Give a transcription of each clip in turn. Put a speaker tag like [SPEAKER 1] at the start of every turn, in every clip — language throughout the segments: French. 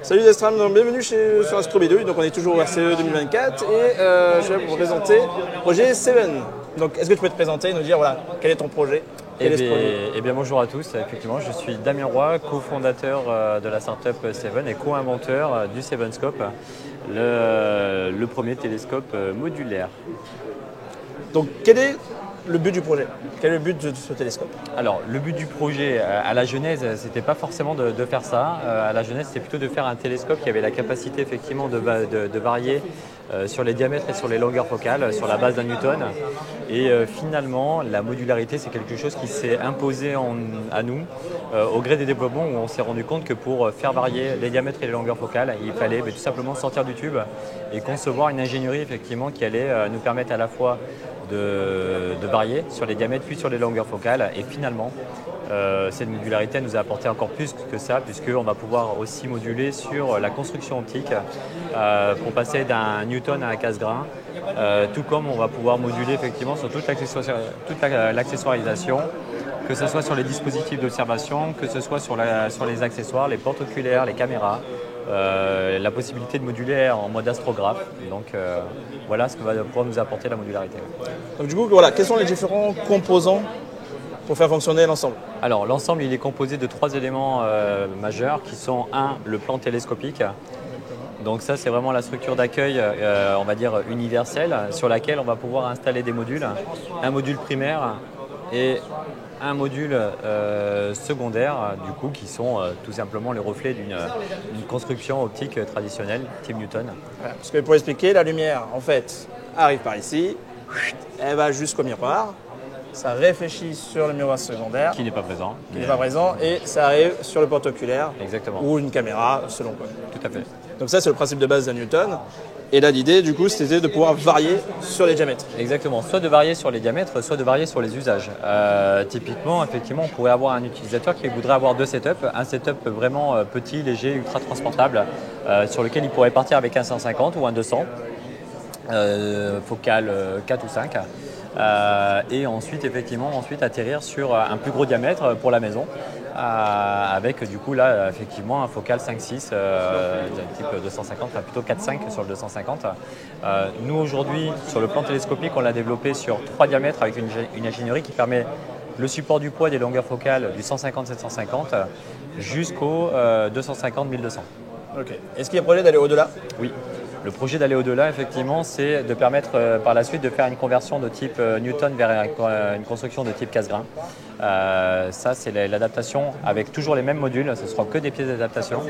[SPEAKER 1] Salut Destram, donc bienvenue sur Astro B2, donc on est toujours au RCE 2024 et je vais vous présenter le projet Seven. Donc est-ce que tu peux te présenter et nous dire voilà, quel est ton projet?
[SPEAKER 2] Eh bien, bonjour à tous, effectivement je suis Damien Roy, cofondateur de la startup Seven et co-inventeur du Sevenscope, le premier télescope modulaire.
[SPEAKER 1] Donc quel est le but du projet? Quel est le but de ce télescope?
[SPEAKER 2] Alors le but du projet à la genèse, c'était pas forcément de faire ça. À la genèse, c'était plutôt de faire un télescope qui avait la capacité effectivement de varier sur les diamètres et sur les longueurs focales, sur la base d'un Newton. Et finalement, la modularité, c'est quelque chose qui s'est imposé à nous au gré des développements, où on s'est rendu compte que pour faire varier les diamètres et les longueurs focales, il fallait tout simplement sortir du tube et concevoir une ingénierie effectivement qui allait nous permettre à la fois de varier sur les diamètres puis sur les longueurs focales. Et finalement, cette modularité nous a apporté encore plus que ça, puisqu'on va pouvoir aussi moduler sur la construction optique pour passer d'un Newton à un casse-grain, tout comme on va pouvoir moduler effectivement sur toute l'accessoirisation, que ce soit sur les dispositifs d'observation, que ce soit sur les accessoires, les portes oculaires, les caméras. La possibilité de moduler en mode astrographe. Donc voilà ce que va pouvoir nous apporter la modularité.
[SPEAKER 1] Donc du coup, voilà, quels sont les différents composants pour faire fonctionner l'ensemble?
[SPEAKER 2] Alors l'ensemble, il est composé de 3 éléments majeurs qui sont le plan télescopique. Donc ça, c'est vraiment la structure d'accueil, on va dire universelle, sur laquelle on va pouvoir installer des modules. Un module primaire et un module secondaire, du coup, qui sont tout simplement le reflet d'une construction optique traditionnelle, type Newton.
[SPEAKER 1] Voilà, parce que pour expliquer, la lumière, en fait, arrive par ici, elle va jusqu'au miroir, ça réfléchit sur le miroir secondaire,
[SPEAKER 2] Qui n'est pas présent.
[SPEAKER 1] qui n'est pas présent, et ça arrive sur le porte oculaire.
[SPEAKER 2] Exactement.
[SPEAKER 1] Ou une caméra, selon quoi.
[SPEAKER 2] Tout à fait.
[SPEAKER 1] Donc ça, c'est le principe de base d'un Newton. Et là, l'idée, du coup, c'était de pouvoir varier sur les diamètres.
[SPEAKER 2] Exactement, soit de varier sur les diamètres, soit de varier sur les usages. Typiquement, effectivement, on pourrait avoir un utilisateur qui voudrait avoir 2 setups. Un setup vraiment petit, léger, ultra transportable, sur lequel il pourrait partir avec un 150 ou un 200, focal 4 ou 5. Et ensuite, effectivement, atterrir sur un plus gros diamètre pour la maison, avec du coup là effectivement un focal 5-6 type 250, enfin plutôt 4-5 sur le 250. Nous aujourd'hui sur le plan télescopique, on l'a développé sur 3 diamètres avec une ingénierie qui permet le support du poids des longueurs focales du 150-750 jusqu'au 250-1200.
[SPEAKER 1] Ok. Est-ce qu'il y a projet d'aller au-delà?
[SPEAKER 2] Oui. Le projet d'aller au-delà, effectivement, c'est de permettre par la suite de faire une conversion de type Newton vers une construction de type casse-grain. Ça, c'est l'adaptation avec toujours les mêmes modules, ce ne sera que des pièces d'adaptation.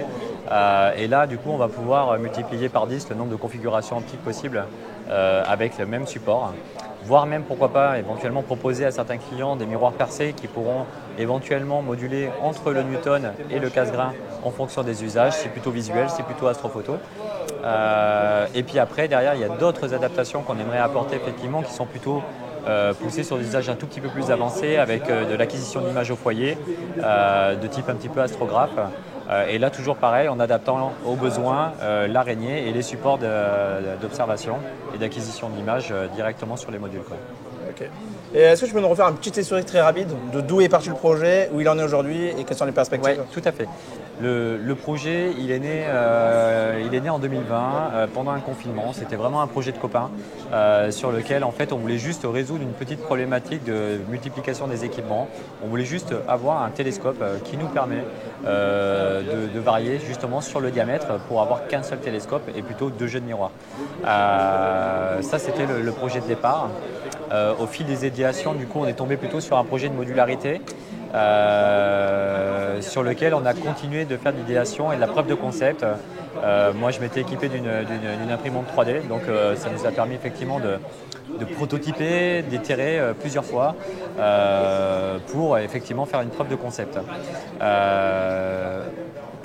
[SPEAKER 2] Et là, du coup, on va pouvoir multiplier par 10 le nombre de configurations optiques possibles avec le même support. Voire même, pourquoi pas, éventuellement proposer à certains clients des miroirs percés qui pourront éventuellement moduler entre le Newton et le casse-grain en fonction des usages. C'est plutôt visuel, c'est plutôt astrophoto. Et puis après, derrière, il y a d'autres adaptations qu'on aimerait apporter effectivement qui sont plutôt poussées sur des usages un tout petit peu plus avancés avec de l'acquisition d'images au foyer, de type un petit peu astrographe. Et là, toujours pareil, en adaptant aux besoins l'araignée et les supports d'observation et d'acquisition d'images directement sur les modules.
[SPEAKER 1] Ok. Et est-ce que tu peux nous refaire un petit historique très rapide de d'où est parti le projet, où il en est aujourd'hui et quelles sont les perspectives?
[SPEAKER 2] Oui, tout à fait. Le projet, il est né en 2020 pendant un confinement. C'était vraiment un projet de copains sur lequel en fait on voulait juste résoudre une petite problématique de multiplication des équipements. On voulait juste avoir un télescope qui nous permet de varier justement sur le diamètre pour avoir qu'un seul télescope et plutôt 2 jeux de miroirs. Ça, c'était le projet de départ. Au fil des idéations, du coup, on est tombé plutôt sur un projet de modularité sur lequel on a continué de faire de l'idéation et de la preuve de concept. Moi, je m'étais équipé d'une imprimante 3D, donc ça nous a permis effectivement de prototyper, d'itérer plusieurs fois pour effectivement faire une preuve de concept.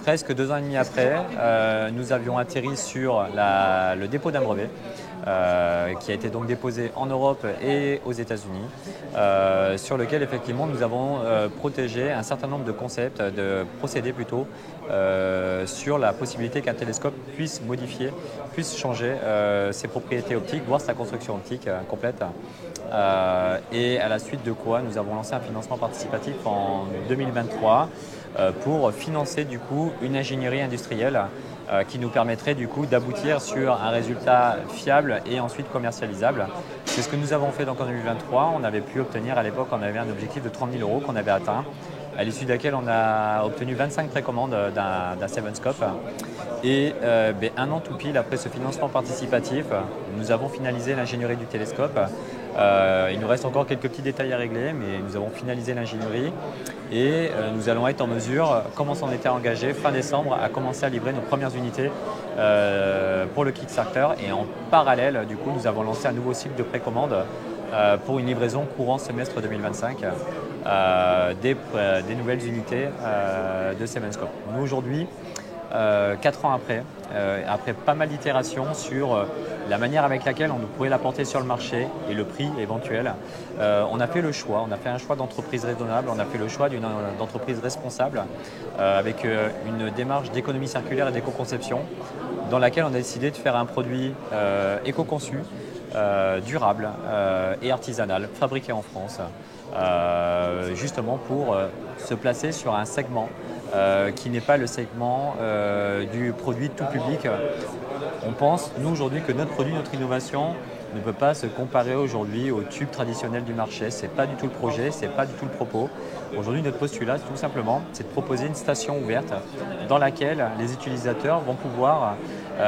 [SPEAKER 2] Presque 2 ans et demi après, nous avions atterri sur le dépôt d'un brevet qui a été donc déposé en Europe et aux États-Unis, sur lequel effectivement nous avons protégé un certain nombre de concepts, de procédés plutôt, sur la possibilité qu'un télescope puisse modifier, puisse changer ses propriétés optiques, voire sa construction optique complète. Et à la suite de quoi nous avons lancé un financement participatif en 2023 pour financer du coup une ingénierie industrielle qui nous permettrait du coup d'aboutir sur un résultat fiable et ensuite commercialisable. C'est ce que nous avons fait donc en 2023. On avait pu obtenir à l'époque, on avait un objectif de 30 000 € qu'on avait atteint, à l'issue de laquelle on a obtenu 25 précommandes d'un Sevenscope. Et un an tout pile après ce financement participatif, nous avons finalisé l'ingénierie du télescope. Il nous reste encore quelques petits détails à régler, mais nous avons finalisé l'ingénierie et nous allons être en mesure, comme on s'en était engagé, fin décembre, à commencer à livrer nos premières unités pour le Kickstarter. Et en parallèle, du coup, nous avons lancé un nouveau cycle de précommande pour une livraison courant semestre 2025 des nouvelles unités de Sevenscope. Nous aujourd'hui, 4 ans après, après pas mal d'itérations sur la manière avec laquelle on pourrait l'apporter sur le marché et le prix éventuel, on a fait le choix, on a fait un choix d'entreprise raisonnable, on a fait le choix d'entreprise responsable avec une démarche d'économie circulaire et d'éco-conception dans laquelle on a décidé de faire un produit éco-conçu, durable et artisanal, fabriqué en France, justement pour se placer sur un segment qui n'est pas le segment du produit tout public. On pense, nous aujourd'hui, que notre produit, notre innovation ne peut pas se comparer aujourd'hui au tube traditionnel du marché. Ce n'est pas du tout le projet, ce n'est pas du tout le propos. Aujourd'hui, notre postulat, tout simplement, c'est de proposer une station ouverte dans laquelle les utilisateurs vont pouvoir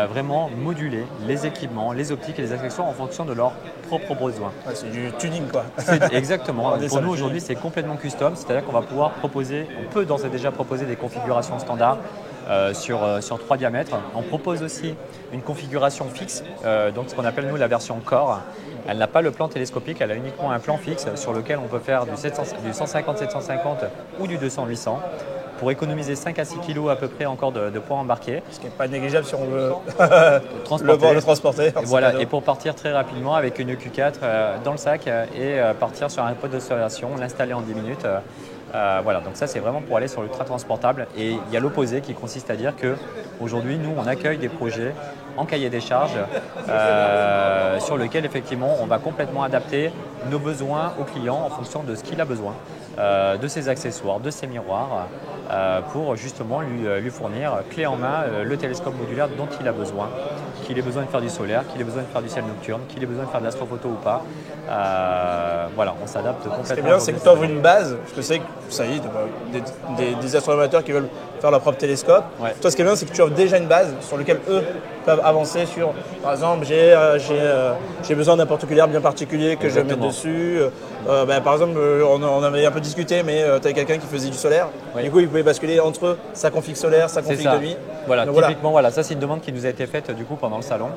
[SPEAKER 2] vraiment moduler les équipements, les optiques et les accessoires en fonction de leurs propres besoins.
[SPEAKER 1] Ouais, c'est du tuning quoi.
[SPEAKER 2] Exactement. Pour nous aujourd'hui c'est complètement custom, c'est-à-dire qu'on va pouvoir proposer, on peut d'ores et déjà proposer des configurations standards sur 3 diamètres. On propose aussi une configuration fixe, donc ce qu'on appelle nous la version Core. Elle n'a pas le plan télescopique, elle a uniquement un plan fixe sur lequel on peut faire du 150-750 ou du 200-800. Pour économiser 5 à 6 kg à peu près encore de poids embarqués.
[SPEAKER 1] Ce qui n'est pas négligeable si on veut
[SPEAKER 2] le
[SPEAKER 1] transporter.
[SPEAKER 2] Voilà, et pour partir très rapidement avec une Q4 dans le sac et partir sur un pod d'observation, l'installer en 10 minutes. Voilà, donc ça c'est vraiment pour aller sur l'ultra transportable. Et il y a l'opposé qui consiste à dire qu'aujourd'hui nous on accueille des projets en cahier des charges sur lequel effectivement on va complètement adapter nos besoins au client en fonction de ce qu'il a besoin, de ses accessoires, de ses miroirs, pour justement lui fournir clé en main le télescope modulaire dont il a besoin, qu'il ait besoin de faire du solaire, qu'il ait besoin de faire du ciel nocturne, qu'il ait besoin de faire de l'astrophoto ou pas. Voilà, on s'adapte complètement.
[SPEAKER 1] Ce qui est bien, c'est que tu offres une base, parce que c'est que ça y est, des astronomateurs qui veulent faire leur propre télescope. Ouais. Toi, ce qui est bien, c'est que tu offres déjà une base sur laquelle eux peuvent avancer sur, par exemple, j'ai besoin d'un porticulaire bien particulier que Exactement. Je vais mettre dessus. Par exemple, on avait un peu discuté, mais tu avais quelqu'un qui faisait du solaire. Oui. Du coup, il pouvait basculer entre sa config solaire, sa config de nuit.
[SPEAKER 2] Voilà, donc, typiquement, voilà, ça c'est une demande qui nous a été faite du coup pendant le salon.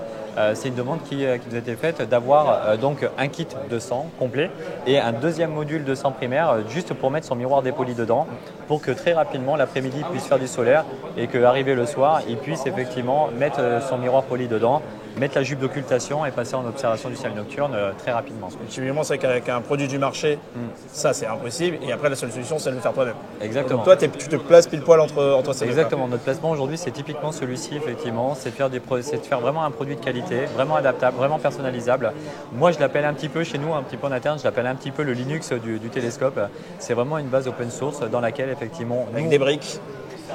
[SPEAKER 2] C'est une demande qui nous a été faite d'avoir donc un kit de 100 complet et un deuxième module de 100 primaire juste pour mettre son miroir dépoli dedans pour que très rapidement l'après-midi il puisse faire du solaire et qu'arrivé le soir il puisse effectivement mettre son miroir poli dedans, mettre la jupe d'occultation et passer en observation du ciel nocturne très rapidement.
[SPEAKER 1] Typiquement, c'est qu'avec un produit du marché, ça c'est impossible et après la seule solution c'est de le faire toi-même.
[SPEAKER 2] Exactement.
[SPEAKER 1] Donc toi tu te places pile poil entre ces deux.
[SPEAKER 2] Exactement, notre placement aujourd'hui c'est typiquement celui-ci effectivement, c'est de faire vraiment un produit de qualité, vraiment adaptable, vraiment personnalisable. Moi je l'appelle un petit peu chez nous, un petit peu en interne, je l'appelle un petit peu le Linux du télescope. C'est vraiment une base open source dans laquelle effectivement…
[SPEAKER 1] Avec des briques.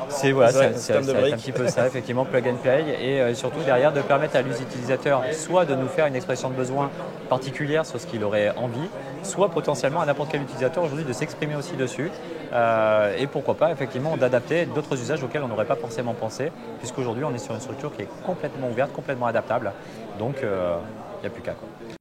[SPEAKER 2] C'est un petit peu ça, effectivement, plug and play et surtout derrière de permettre à l'utilisateur soit de nous faire une expression de besoin particulière sur ce qu'il aurait envie, soit potentiellement à n'importe quel utilisateur aujourd'hui de s'exprimer aussi dessus et pourquoi pas effectivement d'adapter d'autres usages auxquels on n'aurait pas forcément pensé puisqu'aujourd'hui on est sur une structure qui est complètement ouverte, complètement adaptable, donc il n'y a plus qu'à quoi.